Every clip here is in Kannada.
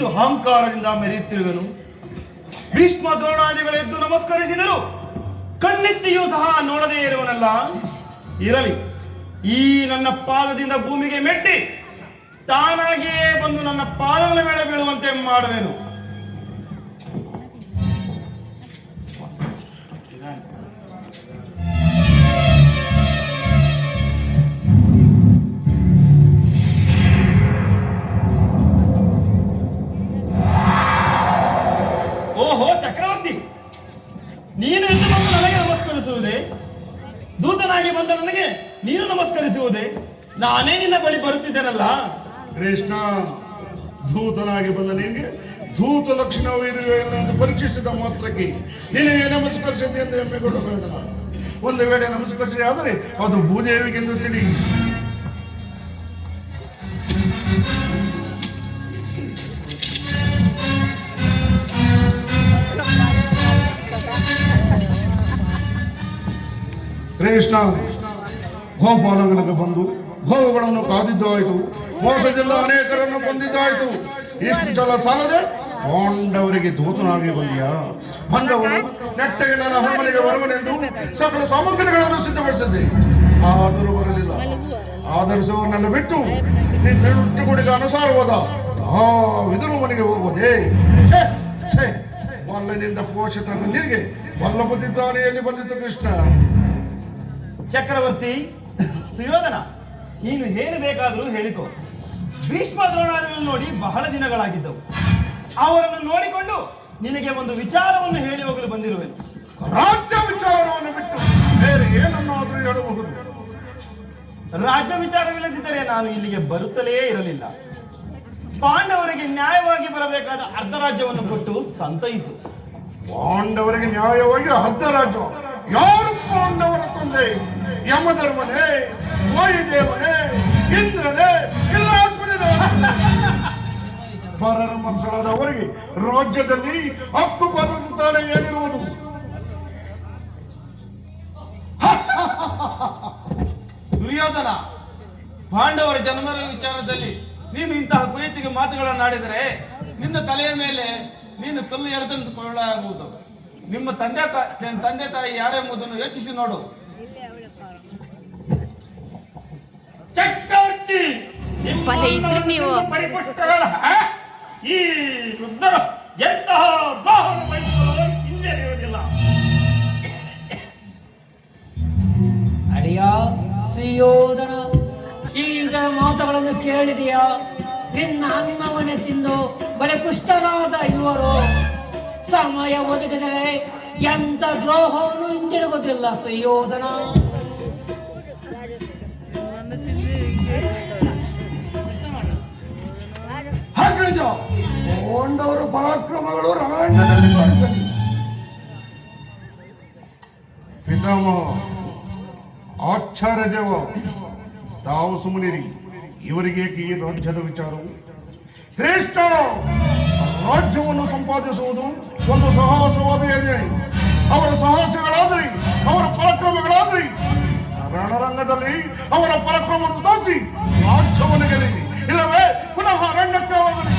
ಎಷ್ಟು ಅಹಂಕಾರದಿಂದ ಮೆರೆಯುತ್ತಿರುವೆನು. ಭೀಷ್ಮ ದ್ರೋಣಾದಿಗಳೆದ್ದು ನಮಸ್ಕರಿಸಿದರು, ಕಣ್ಣೆತ್ತಿಯೂ ಸಹ ನೋಡದೇ ಇರುವನಲ್ಲ. ಇರಲಿ, ಈ ನನ್ನ ಪಾದದಿಂದ ಭೂಮಿಗೆ ಮೆಟ್ಟಿ ತಾನಾಗಿಯೇ ಬಂದು ನನ್ನ ಪಾದಗಳ ಮೇಲೆ ಬೀಳುವಂತೆ ಮಾಡುವೆನು. ಓಹೋ ಚಕ್ರವರ್ತಿ, ನೀನು ಎದ್ದು ಬಂದು ನನಗೆ ನಮಸ್ಕರಿಸುವುದೇ? ದೂತನಾಗಿ ಬಂದ ನನಗೆ ನೀನು ನಮಸ್ಕರಿಸುವುದೇ? ನಾನೇ ನಿನ್ನ ಬಳಿ ಬರುತ್ತಿದ್ದೇನಲ್ಲ. ಕೃಷ್ಣ, ಧೂತನಾಗಿ ಬಂದ ನಿನಗೆ ಧೂತ ಲಕ್ಷಣವಿರುವೆ ಎಂದು ಪರೀಕ್ಷಿಸಿದ ಮಾತ್ರಕ್ಕೆ ನಿನಗೆ ನಮಸ್ಕರಿಸಿದೆ ಎಂದು ಹೆಮ್ಮೆಗೊಳ್ಳಬೇಡ. ಒಂದು ವೇಳೆ ನಮಸ್ಕರಿಸಿದೆ ಆದರೆ ಅದು ಭೂದೇವಿಗೆಂದು ತಿಳಿ. ಕೃಷ್ಣ, ಗೋಪಾಲಂಗನಿಗೆ ಬಂದು ಗೋವುಗಳನ್ನು ಕಾದಿದ್ದಾಯಿತು, ಮೋಸದಿಂದ ಅನೇಕರನ್ನು ಕೊಂದಿದ್ದಾಯಿತು. ಇಷ್ಟೆಲ್ಲ ಸಾಲದೆ ಪಾಂಡವರಿಗೆ ದೂತನಾಗಿ ಬಂದಿಯಾ? ಬಂದವನು ನೆಟ್ಟಗೆ ನನ್ನ ಅರಮನೆಗೆ ಬರುವನೆಂದು ಸಕಲ ಸಾಮಗ್ರಿಗಳನ್ನು ಸಿದ್ಧಪಡಿಸಿದ್ದೆ, ಆದರೂ ಬರಲಿಲ್ಲ. ಆಧರಿಸುವವನ್ನೆಲ್ಲ ಬಿಟ್ಟು ನಿನ್ನೊಟ್ಟುಗುಡಿಗೆ ಅನುಸಾರವಾದ ವಿದುರು ಮನೆಗೆ ಹೋಗುವುದೇ? ವಲ್ಲನಿಂದ ಪೋಷಿತ ನಿನಗೆ ವಲ್ಲ ಬುದ್ಧಿದ್ದಾನೆಯಲ್ಲಿ ಬಂದಿತ್ತು ಕೃಷ್ಣ. ಚಕ್ರವರ್ತಿ ಸುಯೋಧನ, ನೀನು ಏನು ಬೇಕಾದರೂ ಹೇಳಿಕೊ. ಭೀಷ್ಮ ದ್ರೋಣಾದಿಗಳನ್ನು ನೋಡಿ ಬಹಳ ದಿನಗಳಾಗಿದ್ದವು. ಅವರನ್ನು ನೋಡಿಕೊಂಡು ನಿನಗೆ ಒಂದು ವಿಚಾರವನ್ನು ಹೇಳಿ ಹೋಗಲು ಬಂದಿರುವೆನು. ರಾಜ್ಯ ವಿಚಾರವನ್ನು ಬಿಟ್ಟು ಬೇರೆ ಏನನ್ನಾದರೂ ಹೇಳಬಹುದು. ರಾಜ್ಯ ವಿಚಾರವಿಲ್ಲದಿದ್ದರೆ ನಾನು ಇಲ್ಲಿಗೆ ಬರುತ್ತಲೇ ಇರಲಿಲ್ಲ. ಪಾಂಡವರಿಗೆ ನ್ಯಾಯವಾಗಿ ಬರಬೇಕಾದ ಅರ್ಧ ರಾಜ್ಯವನ್ನು ಕೊಟ್ಟು ಸಂತೈಸು. ಪಾಂಡವರಿಗೆ ನ್ಯಾಯವಾಗಿ ಅರ್ಧ ರಾಜ್ಯ? ಯಾರು ಪಾಂಡವರ ತಂದೆ? ಯಮಧರ್ಮನೇ, ವಾಯುದೇವನೇ, ಇಂದ್ರನೇ, ಇಲ್ಲ ಪರರ ಮಕ್ಕಳಾದವರಿಗೆ ರಾಜ್ಯದಲ್ಲಿ ಹಕ್ಕು ಬದುಕುತ್ತಾನೆ ಏನಿರುವುದು? ದುರ್ಯೋಧನ, ಪಾಂಡವರ ಜನ್ಮದ ವಿಚಾರದಲ್ಲಿ ನೀನು ಇಂತಹ ಕುಯತಿಗೆ ಮಾತುಗಳನ್ನಾಡಿದರೆ ನಿನ್ನ ತಲೆಯ ಮೇಲೆ ನೀನು ಕಲ್ಲು ಎಳೆದುಕೊಳ್ಳಬಹುದು. ನಿಮ್ಮ ತಂದೆ ತಾಯಿ ಯಾರೆಂಬುದನ್ನು ಯೋಚಿಸಿ ನೋಡು. ಚಕ್ರವರ್ತಿ, ಪರಿಪುಷ್ಟಗಳ ಈ ವೃದ್ಧರು ಎಂತಹ ದ್ರೋಹವನ್ನು ಬಯಸುವುದು ಹಿಂದೆ ಇರುವುದಿಲ್ಲ. ಅಡಿಯ ಸುಯೋಧನ, ಈಗ ಮಾತುಗಳನ್ನು ಕೇಳಿದೆಯಾ? ನಿನ್ನ ಅನ್ನವನ್ನೇ ತಿಂದು ಬಲೆ ಪುಷ್ಟರಾದ ಇವರು ಸಮಯ ಒದಗಿದರೆ ಎಂತ ದ್ರೋಹವನ್ನು ಹಿಂತಿರುಗುವುದಿಲ್ಲ ಸುಯೋಧನ. ಪಾಂಡವರ ಪರಾಕ್ರಮಗಳು ರಣರಂಗದಲ್ಲಿ ಕಾಣಿಸಲಿ. ಪಿತಾಮಹ, ಆಚಾರ್ಯ ದೇವ, ತಾವು ಸುಮ್ಮನಿರಿ. ಇವರಿಗೆ ಈ ರಾಜ್ಯದ ವಿಚಾರವು ಶ್ರೇಷ್ಠ. ರಾಜ್ಯವನ್ನು ಸಂಪಾದಿಸುವುದು ಒಂದು ಸಾಹಸವಾದ ಯೋಜನೆ. ಅವರ ಸಾಹಸಗಳಾದ್ರಿ, ಅವರ ಪರಾಕ್ರಮಗಳಾದ್ರಿ, ರಣರಂಗದಲ್ಲಿ ಅವರ ಪರಾಕ್ರಮವನ್ನು ತೋರಿಸಿ ರಾಜ್ಯವನ್ನು ಗೆಲ್ಲಿ, ಇಲ್ಲವೇ ಪುನಃ ಅರಣ್ಯಕ್ಕೆ ಹೋಗಲಿ.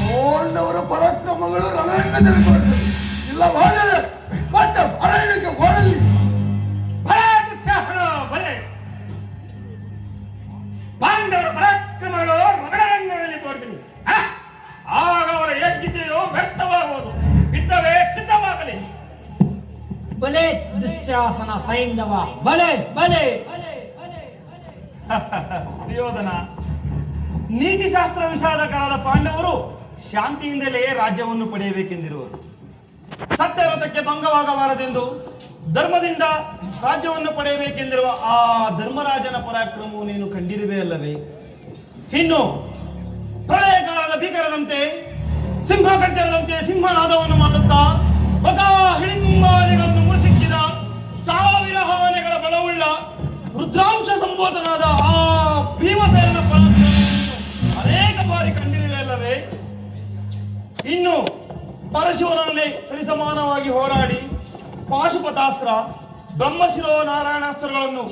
ಪಾಂಡವರ ಪರಾಕ್ರಮಗಳು ರಣರಂಗದಲ್ಲಿ ತೋರಿಸಲಿ, ಇಲ್ಲವಾದರೆ ಮತ್ತೆ ಅರಣ್ಯಕ್ಕೆ ಓಡಲಿ. ಪಾಂಡವರ ಪರಾಕ್ರಮಗಳು ರಣರಂಗದಲ್ಲಿ ತೋರಿಸಲಿ. ಆಗ ಅವರ ಯಜ್ಞತೆಯು ವ್ಯರ್ಥವಾಗುವುದು. ಯುದ್ಧವೇ ಸಿದ್ಧವಾಗಲಿ. ಬಲೆ ದುಶ್ಯಾಸನ ಸೈಂಧವ, ಬಲೆ ಬಲೆ. ಸುಯೋಧನ, ನೀತಿಶಾಸ್ತ್ರ ವಿಷಾದಕರಾದ ಪಾಂಡವರು ಶಾಂತಿಯಿಂದಲೇ ರಾಜ್ಯವನ್ನು ಪಡೆಯಬೇಕೆಂದಿರುವರು. ಸತ್ಯವ್ರತಕ್ಕೆ ಭಂಗವಾಗಬಾರದೆಂದು ಧರ್ಮದಿಂದ ರಾಜ್ಯವನ್ನು ಪಡೆಯಬೇಕೆಂದಿರುವ ಆ ಧರ್ಮರಾಜನ ಪರಾಕ್ರಮವು ನೀನು ಕಂಡಿರುವೆ ಅಲ್ಲವೇ? ಇನ್ನು ಪ್ರಳಯಕಾಲದ ಭೀಕರದಂತೆ ಸಿಂಹಗರ್ಜನದಂತೆ ಸಿಂಹನಾದವನ್ನು ಮಾಡುತ್ತಾ ಹಿಡಿಂಬಾಲಿಗಳನ್ನು ಮುರಿಸಿಕ್ಕಿದ 1000 ಆನೆಗಳ ಬಲವುಳ್ಳ ರುದ್ರಾಂಶ ಸಂಬೋಧನಾದ ಆ ಭೀಮಸೇನನ ಪರಾಕ್ರಮವನ್ನು ಅನೇಕ ಬಾರಿ ಕಂಡಿರುವೆ ಅಲ್ಲವೇ? ಇನ್ನು ಪರಶುವನನ್ನೇ ಸರಿಸಮಾನವಾಗಿ ಹೋರಾಡಿ ಪಾಶುಪತಾಸ್ತ್ರ, ಬ್ರಹ್ಮಶಿರೋ ನಾರಾಯಣಾಸ್ತ್ರಗಳನ್ನು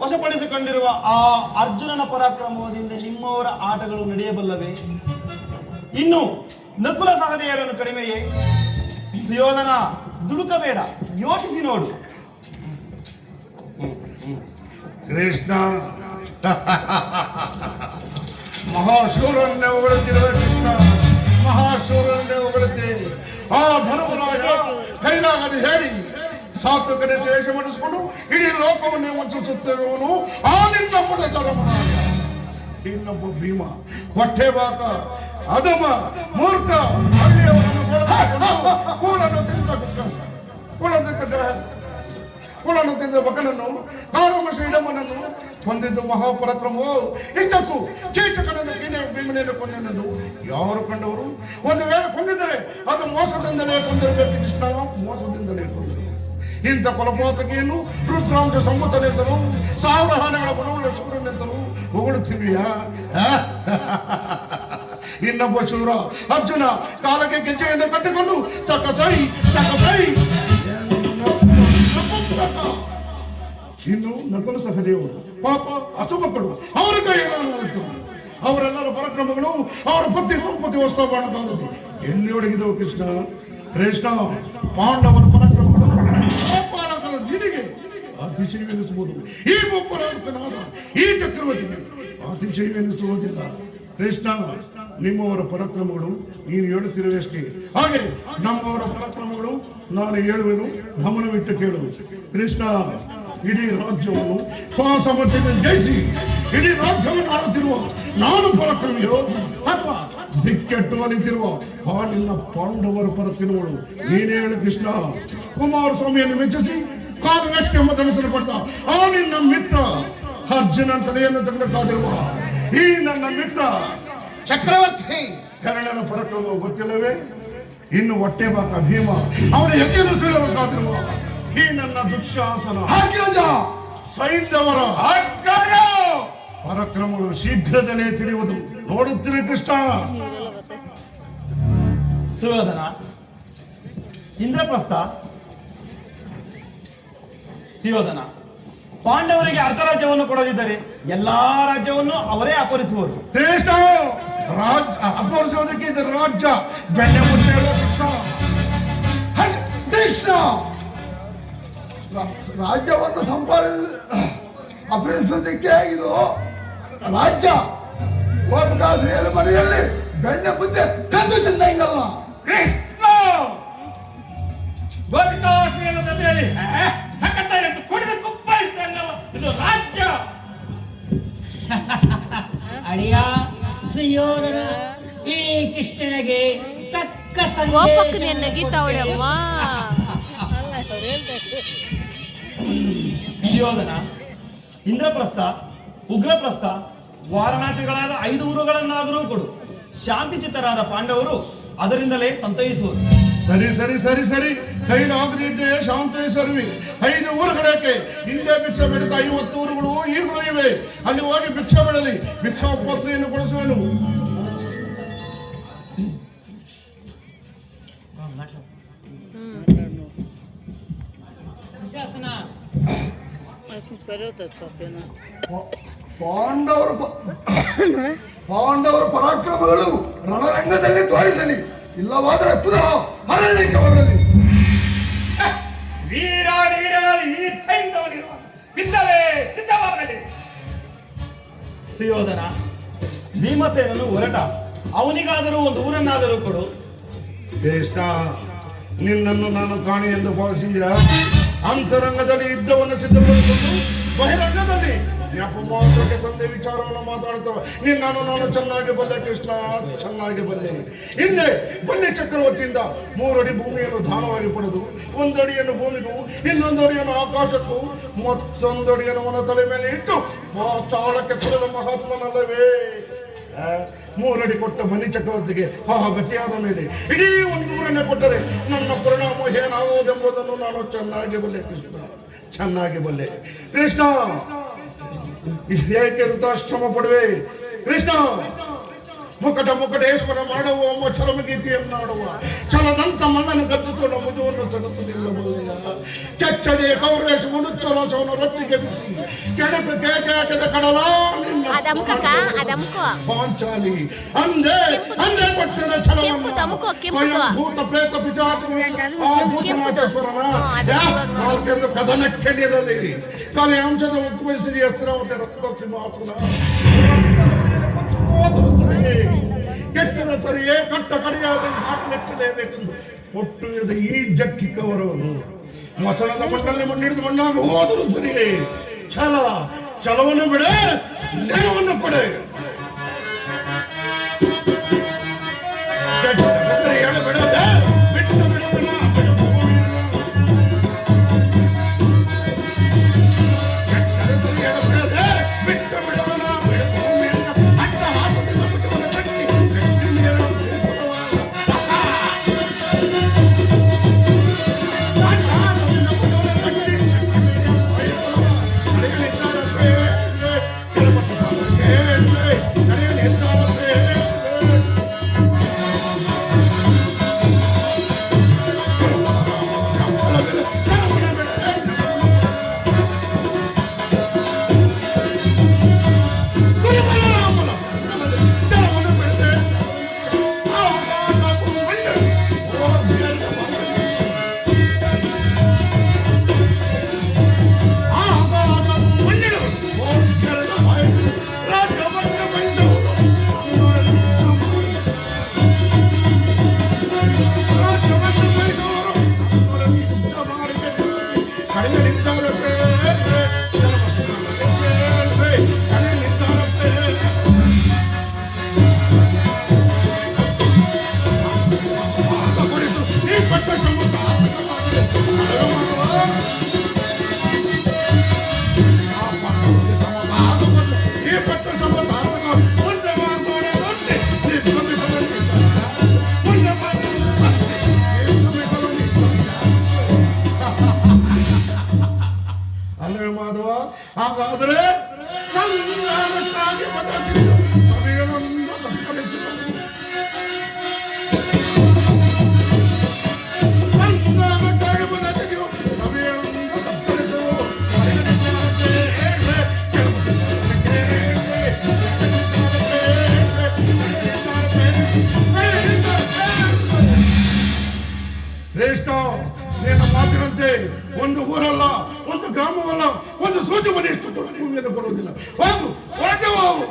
ವಶಪಡಿಸಿಕೊಂಡಿರುವ ಆ ಅರ್ಜುನನ ಪರಾಕ್ರಮದಿಂದ ನಿಮ್ಮವರ ಆಟಗಳು ನಡೆಯಬಲ್ಲವೇ? ಇನ್ನು ನಕುಲ ಸಹದೇಯರನ್ನು ಕಡಿಮೆಯೇ? ಸುಯೋಧನ, ದುಡುಕಬೇಡ, ಯೋಚಿಸಿ ನೋಡು. ಕೃಷ್ಣ ಮಹಾಶೂರನ್ನೇ ಹೊಗಳುತ್ತಿರುವ ಕೃಷ್ಣ, ಮಹಾಶೂರನ್ನೇ ಹೊಗಳುತ್ತೆ. ಆ ಧರ್ಮರಾಜ ಕೈಲಾಗದೆ ಹೇಳಿ ಸಾತ್ವಿಕತೆ ದ್ವೇಷ ಮಾಡಿಸಿಕೊಂಡು ಇಡೀ ಲೋಕವನ್ನೇ ವಂಚಿಸುತ್ತಿರುವನು ಆ ನಿನ್ನ ಪುಟ ಧರ್ಮರಾಜ. ಇನ್ನೊಬ್ಬ ಭೀಮ ಹೊಟ್ಟೆ ಬಾಕ ಅಧಮ ಮೂರ್ಖ ಹಳ್ಳಿಯವರನ್ನು ಕೂಡನ್ನು ತಿಂದ ಬಕನನ್ನು ಕಾಡುವ ಶ್ರೀಡಮ್ಮನನ್ನು ಹೊಂದಿದ್ದು ಮಹಾಪರಾಕ್ರಮವು. ಇಷ್ಟಕ್ಕೂ ಕೀಚಕನನ್ನು ಭೀಮನೆಯನ್ನು ಕೊಂದೆಂದು ಯಾರು ಕಂಡವರು? ಒಂದು ವೇಳೆ ಕೊಂದಿದ್ದರೆ ಅದು ಮೋಸದಿಂದಲೇ ಕೊಂದಿರಬೇಕು ಕೃಷ್ಣ, ಮೋಸದಿಂದಲೇ ಕೊಂದರು. ಇಂಥ ಕೊಲಪಾತಕಿಯನ್ನು ರುದ್ರಾಂಶ ಸಂಬುತ್ತನೆಂತಲೂ ಸಾವಿರ ಆನೆಗಳ ಗುಣವುಳ್ಳ ಶೂರನೆಂತಲೂ ಹೊಗಳುತ್ತಿವೆಯಾ? ಇನ್ನೊಬ್ಬ ಶೂರ ಅರ್ಜುನ ಕಾಲಕ್ಕೆ ಗೆಜ್ಜೆಯನ್ನು ಕಟ್ಟಿಕೊಂಡು ತಕ್ಕ ತೈ ಇನ್ನು ನಕುಲ ಸಹದೇವರು ಪಾಪ ಹಸುಮಕ್ಕಳು ಅವರ ಕೈಯಲ್ಲಿ ಅವರೆಲ್ಲರ ಪರಾಕ್ರಮಗಳು ಅವರ ಪತ್ನಿ ದ್ರೌಪದಿ ವಸ್ತ್ರ ಬಾಣಕಾಲದಲ್ಲಿ ಎಲ್ಲಿ ಒಡಗಿದವು ಕೃಷ್ಣ? ಕೃಷ್ಣ, ಪಾಂಡವರ ಪರಾಕ್ರಮಗಳು ನಿನಗೆ ಅತಿಶಯವೆನಿಸುವುದು. ಈ ಒಬ್ಬರಾದ ಈ ಚಕ್ರವರ್ತಿಗೆ ಅತಿಶಯವೆನಿಸುವುದಿಲ್ಲ. ಕೃಷ್ಣ, ನಿಮ್ಮವರ ಪರಾಕ್ರಮಗಳು ನೀನು ಹೇಳುತ್ತಿರುವಷ್ಟೇ, ಹಾಗೆ ನಮ್ಮವರ ಪರಾಕ್ರಮಗಳು ನಾನು ಹೇಳುವೆನು, ಗಮನವಿಟ್ಟು ಕೇಳು. ಕೃಷ್ಣ, ಇಡೀ ರಾಜ್ಯವನ್ನು ಸ್ವಸಾಮರ್ಥ್ಯದಿಂದ ಜಯಿಸಿ ಇಡೀ ರಾಜ್ಯವನ್ನು ಆಳುತ್ತಿರುವ ನಾನು ಪರಾಕ್ರಮಿಯೋ ಅಥವಾ ದಿಕ್ಕೆಟ್ಟು ಅಲಿತಿರುವ ಆ ನಿನ್ನ ಪಾಂಡವರ ಪರಾಕ್ರಮಗಳು? ನೀನೇ ಹೇಳು ಕೃಷ್ಣ. ಕುಮಾರಸ್ವಾಮಿಯನ್ನು ಮೆಚ್ಚಿಸಿ ಕಾಂಗ್ರೆಸ್ ಎಂಬ ಧನಸನ್ನು ಪಡೆದ ಆ ನಿನ್ನ ಮಿತ್ರ ಅರ್ಜುನ ತಲೆಯನ್ನು ತೆಗೆದುಕಾದಿರುವ ಈ ನನ್ನ ಮಿತ್ರ ಚಕ್ರವರ್ತಿ ಕರ್ಣನ ಪರಾಕ್ರಮ ಗೊತ್ತಿಲ್ಲವೇ? ಇನ್ನು ಹೊಟ್ಟೆ ಬಾಕ ಭೀಮ ಅವನ ಎದೆಯನ್ನು ಸೀಳಬೇಕಾದಿರುವ ಈ ನನ್ನ ದುಶ್ಯಾಸನ ಸೈನ್ಯವರ ಪರಾಕ್ರಮಗಳು ಶೀಘ್ರದಲ್ಲೇ ತಿಳಿಯುವುದು. ನೋಡುತ್ತೀರಿ ಕೃಷ್ಣ. ಸುಯೋಧನ, ಇಂದ್ರಪ್ರಸ್ಥ, ಸುಯೋಧನ, ಪಾಂಡವರಿಗೆ ಅರ್ಧ ರಾಜ್ಯವನ್ನು ಕೊಡದಿದ್ದರೆ ಎಲ್ಲಾ ರಾಜ್ಯವನ್ನು ಅವರೇ ಅಪಹರಿಸುವರು. ಕೃಷ್ಣ, ಅಪಹರಿಸುವುದಕ್ಕೆ ಇದು ರಾಜ್ಯ ಬೆಣ್ಣೆ ಮುಟ್ಟೆ ಕೃಷ್ಣ. ಕೃಷ್ಣ, ರಾಜ್ಯವನ್ನು ಅಪಹರಿಸುವುದಕ್ಕೆ ಇದು ರಾಜ್ಯ. ಗೋಪಿಕಾಶ್ರೀಯಲ್ಲಿ ಮನೆಯಲ್ಲಿ ಬೆಣ್ಣೆ ಮುದ್ದೆ ಕದ್ದು ತಿಂದಂಗಲ್ಲ ಕೃಷ್ಣ, ಗೋಪಿಕಾಶ್ರೀಯರ ಜೊತೆಯಲ್ಲಿ ಕುಡಿದ ಕುಪ್ಪ ಇದ್ದಂಗಲ್ಲ, ಇದು ರಾಜ್ಯ. ಅಳಿಯ ಸುಯೋಧನ, ಈ ಕೃಷ್ಣನಿಗೆ ತಕ್ಕ ಗೋಪಕ್ಕನ ನಗಿತಾವಳೆ ಅಮ್ಮ. ಸುಯೋಧನ, ಇಂದ್ರಪ್ರಸ್ಥ, ಉಗ್ರಪ್ರಸ್ಥ, ವಾರಣಾಸಿಗಳಾದ 5 ಊರುಗಳನ್ನಾದರೂ ಕೊಡು. ಶಾಂತಿ ಚಿತ್ತರಾದ ಪಾಂಡವರು ಅದರಿಂದಲೇ ಸಂತೈಸುವರು. ಸರಿ ಸರಿ ಸರಿ ಸರಿ ಕೈಲಾಗದಿದ್ದೆ ಶಾಂತೇಶ್ವರವಿ 5 ಊರುಗಳಕ್ಕೆ ಹಿಂದೆ ಭಿಕ್ಷೆ ಬೆಳೆದ 50 ಊರುಗಳು ಈಗಲೂ ಇವೆ. ಅಲ್ಲಿ ಹೋಗಿ ಭಿಕ್ಷೆ ಬೆಳಲಿ, ಭಿಕ್ಷಾ ಪಾತ್ರೆಯನ್ನು ಕೊಡಿಸುವೆನು. ಪಾಂಡವರ ಪರಾಕ್ರಮಗಳು ರಣರಂಗದಲ್ಲಿ ತೋರಿಸಲಿ, ಇಲ್ಲವಾದರೆ ಪುನಃ ಅರಣ್ಯಕ್ಕೆ ಹೋಗಲಿ. ವೀರಾದಿ ವೀರಾದಿ ವೀರ ಸೈನ್ಯದವನಿರುವ ಬಿದ್ದವೇ ಸಿದ್ಧವಾಗಲಿ. ಸುಯೋಧನ, ಭೀಮಸೇನನು ಹೊರಟ, ಅವನಿಗಾದರೂ ಒಂದು ಊರನ್ನಾದರೂ ಕೊಡು. ಕೃಷ್ಣ, ನಿನ್ನನ್ನು ನಾನು ಕಾಣಿ ಎಂದು ಭಾವಿಸಿದ್ಯಾ? ಅಂತರಂಗದಲ್ಲಿ ಯುದ್ಧವನ್ನು ಸಿದ್ಧಪಡಿಸಿಕೊಂಡು ಬಹಿರಂಗದಲ್ಲಿ ಜ್ಞಾಪ ಮಾತ್ರಕ್ಕೆ ಸಂಧೆ ವಿಚಾರವನ್ನು ಮಾತಾಡುತ್ತವೆ. ನಿನ್ನನ್ನು ನಾನು ಚೆನ್ನಾಗಿ ಬಲ್ಲೆ ಕೃಷ್ಣ, ಚೆನ್ನಾಗಿ ಬಲ್ಲೆ. ಹಿಂದೆ ಬನ್ನಿ ಚಕ್ರವರ್ತಿಯಿಂದ 3 ಅಡಿ ಭೂಮಿಯನ್ನು ದಾನವಾಗಿ ಪಡೆದು 1 ಅಡಿಯನ್ನು ಭೂಮಿಗೂ, 1 ಅಡಿಯನ್ನು ಆಕಾಶಕ್ಕೂ, ಮತ್ತೊಂದು ಅಡಿಯನ್ನು ಅವನ ತಲೆ ಮೇಲೆ ಇಟ್ಟು ಪಾತಾಳಕ್ಕೆ ಕೊಡಲು ಮಹಾತ್ಮನಲ್ಲವೇ? 3 ಅಡಿ ಕೊಟ್ಟ ಬನ್ನಿ ಚಕ್ರವರ್ತಿಗೆ ಗತಿಯಾದ ಮೇಲೆ ಇಡೀ 1 ಊರನ್ನೇ ಕೊಟ್ಟರೆ ನನ್ನ ಪರಿಣಾಮ ಏನಾಗುವುದೆಂಬುದನ್ನು ನಾನು ಚೆನ್ನಾಗಿ ಬಲ್ಲೆ ಕೃಷ್ಣ, ಚೆನ್ನಾಗಿ ಬಲ್ಲೆ. ಕೃಷ್ಣ, ಏಕೆ ವೃದ್ಧಾಶ್ರಮ ಪಡುವೆ? ಕೃಷ್ಣ, ಮುಕಟೇಶ್ವರ ಮಾಡುವ ಚರಮಗೀತೆಯನ್ನಾಡುವ ಛಲದಂತ ಮಣ್ಣನ್ನು ಗದ್ದಿಸುವ ಮುಜುವನ್ನು ಸಡಿಸಲಿಲ್ಲವಲ್ಲ. ಚಚ್ಚದೆ ಕೌರೇಶ ಮುಡುಚ್ಚಲೋಸವನ್ನು ರೊಚ್ಚಿಗೆ ಬಿಸಿ ಕೆಡಕು ಕೇಕೆದ ಕಡಲ ಪಾಂಚಾಲಿ ಅಂದೇ ಅಂದೇ ಕೊಟ್ಟಿನ ಛಲವನ್ನು ಸ್ವಯಂ ಭೂತ ಪ್ರೇತ ಪಿಚಾಚ ಆ ಭೂತನಾಥೇಶ್ವರನ ನಾಲ್ಕೆಂದು ಕದನಕ್ಕೆ ನಿಲ್ಲಲಿ ಕಲೆ ಅಂಶದ ಉದ್ಭವಿಸಿದ ಹೆಸರಾವತೆ ರಕ್ತ ಸಿಂಹಾಸನ ಕೆಟ್ಟನ ಸರಿಯೇ ಕಟ್ಟ ಕಡೆಯಾದ ಹಾಕಲೆಚ್ಚಲೇಬೇಕೆಂದು ಒಟ್ಟು ಇರದ ಈ ಜಟ್ಟಿಕ್ಕವರವರು ಮಸಣದ ಮಣ್ಣಲ್ಲಿ ಮಣ್ಣಿಡಿದು ಮಣ್ಣಾಗಿ ಹೋದರೂ ಸರಿಯೇ ಛಲವನ್ನು ಬಿಡೆ ನೆಲವನ್ನು ಕೊಡೆ ಸರಿ ಎಡ ಬಿಡದೆ ಬಿಟ್ಟು ಬಿಡುವನ ಅಲ್ಲವೇ ಮಾಧವ. ಹಾಗಾದರೆ ಸಂಧಾನಕ್ಕಾಗಿ ಬದಲಿದ್ದು ಸಭೆಗಳನ್ನು ಸತ್ಕರಿಸಿದರು. ಸಂಧಾನಕ್ಕಾಗಿ ಬದಲಿದ್ದು ಸಭೆಗಳನ್ನು ಸತ್ಕರಿಸಲು ಶ್ರೇಷ್ಠ, ನಿನ್ನ ಮಾತಿನಂತೆ ಒಂದು ಊರಲ್ಲ, ಒಂದು ಗ್ರಾಮವಲ್ಲ, ಒಂದು ಸೂಚಿ ಮನೆಯಷ್ಟು ದೊಡ್ಡ ಭೂಮಿಯನ್ನು ಕೊಡುವುದಿಲ್ಲ. ಹೋಗು, ಹೊರಟೆ ಹೋಗು.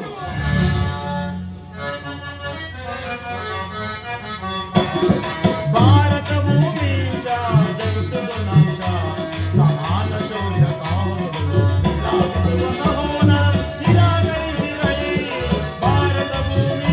ಭಾರತ ಭೂಮಿ ಜಯಿಸುವುದು ನಾಶ ಸಮಾನ ಶೌರ್ಯ ನಿರಾಕರಿಸಿರಲಿ ಭಾರತ ಭೂಮಿ.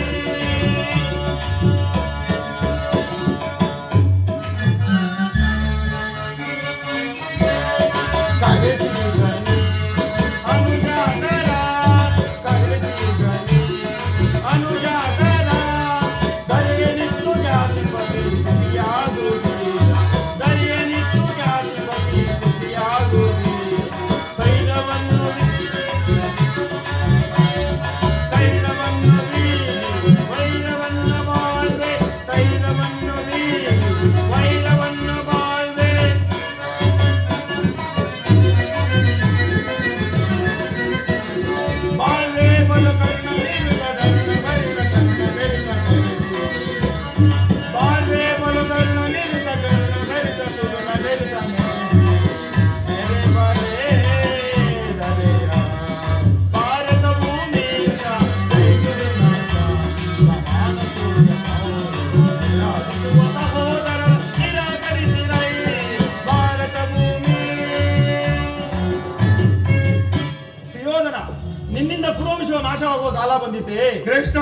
ನಿನ್ನಿಂದ ಕುರುವಂಶವು ನಾಶವಾಗುವ ಕಾಲ ಬಂದಿದೆ. ಕೃಷ್ಣ,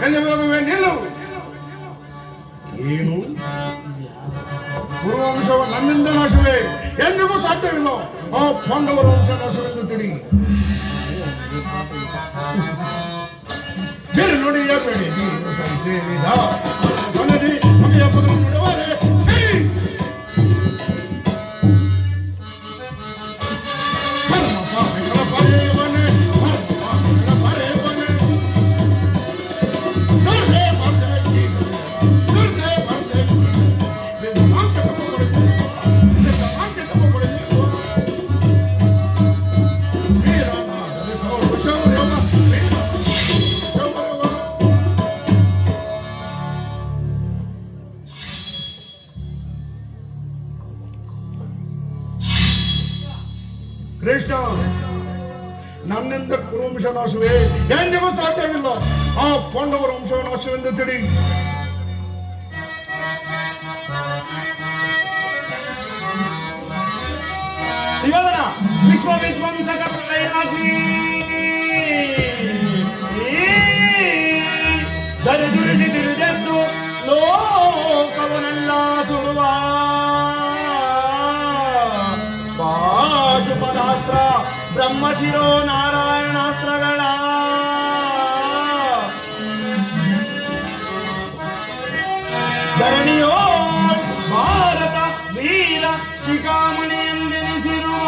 ಎಲ್ಲಿ ಹೋಗುವೆ? ನಿಲ್ಲು. ಏನು ಕುರುವಂಶವು ನನ್ನಿಂದ ನಾಶವೇ? ಎಂದಿಗೂ ಸಾಧ್ಯವಿಲ್ಲ. ಆ ಪಾಂಡವರ ವಂಶ ನಾಶವೆಂದು ತಿಳಿ. ಬೇರೆ ನೋಡಿ ಬೇಡಿ ನೀನು ಸರಿಸೇರಿದ ಮನದಿ ಮಗೆಯ ಪದ ನೋಡುವರೆ ಪರಮ ಕೃಷ್ಣ, ನನ್ನಿಂದ ಕುರುವಂಶ ನಾಶವೇ ಎಂದಿಗೂ ಸಾಧ್ಯವಿಲ್ಲ. ಆ ಪಾಂಡವರ ವಂಶ ನಾಶವೆಂದು ತಿಳಿ. ಸುಯೋಧನ, ವಿಶ್ವವಿಧ್ವಂಸಕ ಪ್ರಳಯಾಗ್ನಿ ದರಿದುರಿಸಿ ತಿರುದೆದ್ದು ಲೋಕವನ್ನೆಲ್ಲ ಸುಡುವ ಪಾಶುಪದಾಸ್ತ್ರ ಬ್ರಹ್ಮಶಿರೋ ನಾರಾಯಣಾಸ್ತ್ರಗಳ ಧರಣಿಯೋ ಭಾರತ ವೀರ ಶಿಖಾಮಣಿ ಎಂದೆನಿಸಿರುವ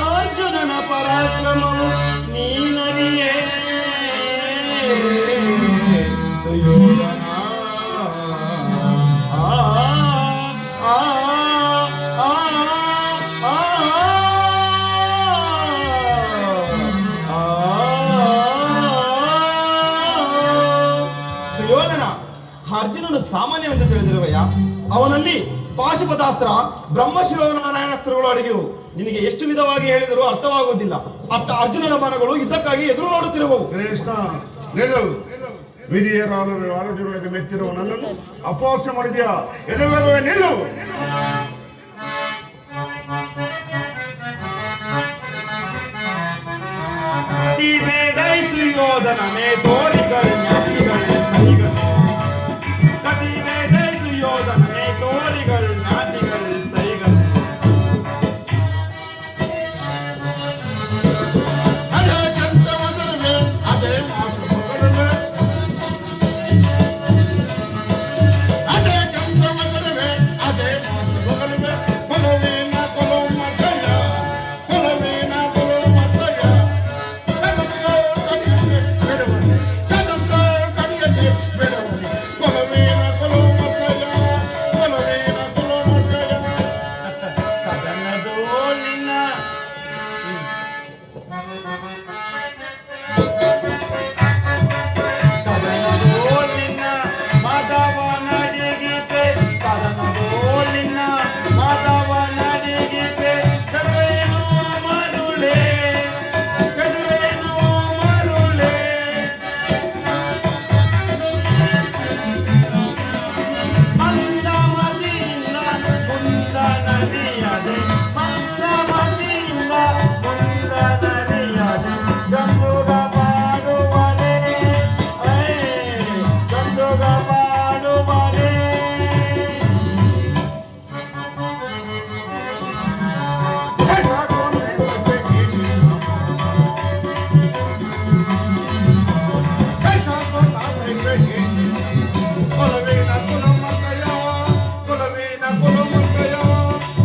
ಅರ್ಜುನನ ಪರಾಕ್ರಮವು ನೀನರಿಯೇ ಸುಯೋಧನ. ಸುಯೋಧನ, ಅರ್ಜುನನು ಸಾಮಾನ್ಯವೆಂದು ತಿಳಿದಿರುವೆಯ? ಅವನಲ್ಲಿ ಪಾಶುಪತಾಸ್ತ್ರ ಬ್ರಹ್ಮಶಿರೋ ನಾರಾಯಣಾಸ್ತ್ರಗಳು ಅಡಗಿರುವು. ನಿನಗೆ ಎಷ್ಟು ವಿಧವಾಗಿ ಹೇಳಿದರೂ ಅರ್ಥವಾಗುವುದಿಲ್ಲ. ಅತ್ತ ಅರ್ಜುನನ ಮನಗಳು ಯುದ್ಧಕ್ಕಾಗಿ ಎದುರು ನೋಡುತ್ತಿರುವವು. ಕೃಷ್ಣ, ನಿಲ್ಲು. ವಿಧಿಯರಾದರೂ ಅರ್ಜುನನಿಗೆ ಮೆಚ್ಚಿರುವ ನನ್ನನ್ನು ಅಪಹಾಸ್ಯ ಮಾಡಿದ್ಯಾ? ಎದುರುವೆ ನಿಲ್ಲು. ಸುಯೋಧನನೇ ತೋರಿಗಳು ಜ್ಞಾತಿಗಳು ಸೈಗಳು ಕತಿಬೇಡೈ ಸುಯೋಧನನೇ ತೋರಿಗಳು ಜ್ಞಾತಿಗಳು ಸೈಗಳು ಅದೇ ಕಂತ ಮೊದಲವೇ ಅದೇ ಮಾತು ಮೊದಲವೇ ಅದೇ ಕಂತ ಮೊದಲವೇ ಅದೇ ಮಾತು ಮೊದಲವೇ ಕೊಲವೇನ ಕೊಲೋ ಮತಯ ಕೊಲವೇನ ಕೊಲೋ ಮತಯ ಕದಂತೋ ಕಡಿಯದೆ ಬಿಡುವನೆ ಕದಂತೋ ಕಡಿಯದೆ ಬಿಡುವನೆ ಕೊಲವೇನ ಕೊಲೋ ಮತಯ ಕೊಲವೇನ ಕೊಲೋ ಮತಯ ಕದನದೋ ನಿನ್ನ ಕದನದೋ ನಿನ್ನ ಮಾಧವ ನಡಿಗಿಪೆ ಕದನದೋ ನಿನ್ನ ಮಾಧವ ನಡಿಗಿಪೆ ಚದುರೇನೋ ಮರುಳೆ ಚದುರೇನೋ ಮರುಳೆ ಮಂದಮತಿಯಿಂದ ಮುಂದ ನದಿಯದೆ ಮಂದಮತಿಯಿಂದ ಮುಂದ ನದಿಯದೆ ಗಂದುಗ ಪಾಡುವರೆ ಗಂದುಗ ಪಾಡುವರೆ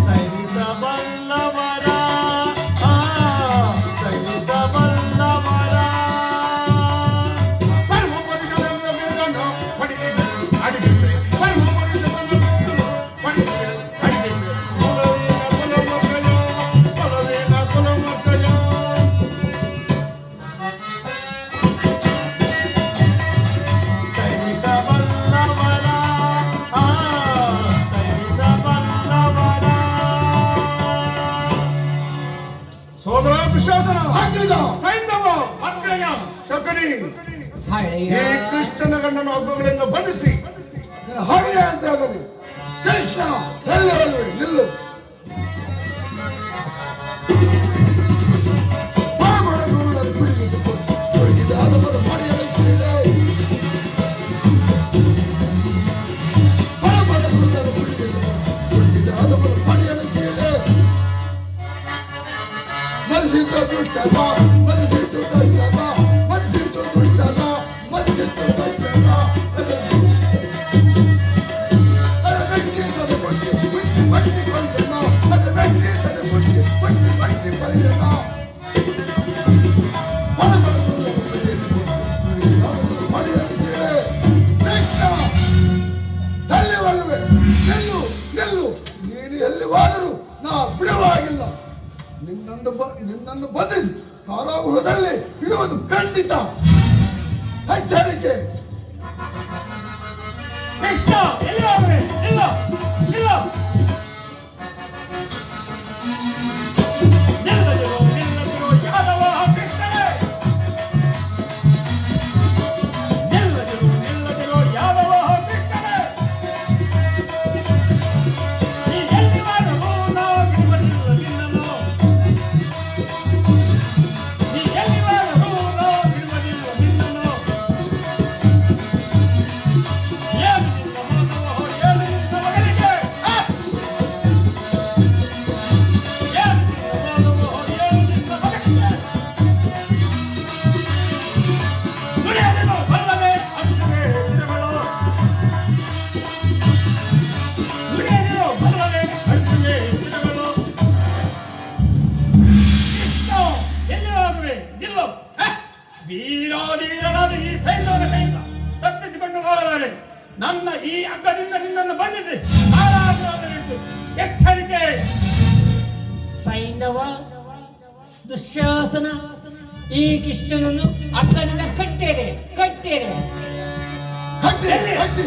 ಸೈನಿಸಬಲ್ಲವರ ಸೈನಿಸಬಲ್ಲವರ ಸೈನಿಸಬಲ್ಲವರ ಸೈನಿಸಬಲ್ಲವರ ಸೋದರ ದುಶಾಸನ, ಹಾಕಿದ ಸೈಂಧವ, ಅಗ್ರಯ ಶಕುನಿ, ಈ ಕೃಷ್ಣನ ಗಂಡನ ಹಬ್ಬಗಳಿಂದ ಬಂಧಿಸಿ ಹಾಗೆ ಅಂತ ಆಗಲಿ. ಕೃಷ್ಣ ಎಲ್ಲಿ ಹೋಗುವೆ? ನಿಲ್ಲು. ಪಾಮರ ದೂರದಲ್ಲಿ ಕುಡಿಯುತ್ತಿಕೊಂಡು ತೊಡಗಿದಾದ ಮರ ಮಡಿಯಲಿದೆ. ಪಾಮರ ದೂರದಲ್ಲಿ ಕುಡಿಯುತ್ತಿಕೊಂಡು ತೊಡಗಿದಾದ ಮರ ಮಡಿಯಲಿದೆ. ಮನಸ್ಸಿಟ್ಟು ದುಷ್ಟನ ಮನಸ್ಸಿಟ್ಟು ದುಷ್ಟನ ಮನಸ್ಸಿಟ್ಟು ದುಷ್ಟನ ಮನಸ್ಸಿಟ್ಟು ದುಷ್ಟನ ನೀನು ಎಲ್ಲಿ ಹೋದರೂ ನಾ ಬಿಡುವಾಗಿಲ್ಲ. ನಿನ್ನನ್ನು ಬಂಧಿಸಿ ಕಾರಾಗೃಹದಲ್ಲಿ ಇಡುವುದು ಖಂಡಿತ. ಎಚ್ಚರಿಕೆ. ಕೃಷ್ಣ ಎಲ್ಲಿ ಹೋಗ್ರೆ? ಇಲ್ಲ ಇಲ್ಲ ಈ ಸೈನ್ಯದ ಕೈಯಿಂದ ತಪ್ಪಿಸಿಕೊಂಡು ಹೋಗಲಾರೆ. ನನ್ನ ಈ ಹಗ್ಗದಿಂದ ನಿನ್ನನ್ನು ಬಂಧಿಸಿ ಕಾರಾಗೃಹದಲ್ಲಿಟ್ಟು ಎಚ್ಚರಿಕೆ. ಸೈಂಧವ ದುಶ್ಯಾಸನ ಈ ಕೃಷ್ಣನನ್ನು ಅಕ್ಕನಿಂದ ಕಟ್ಟೇರೆ ಕಟ್ಟೇರೆ. ಕಟ್ಟಿ ಕಟ್ಟಿ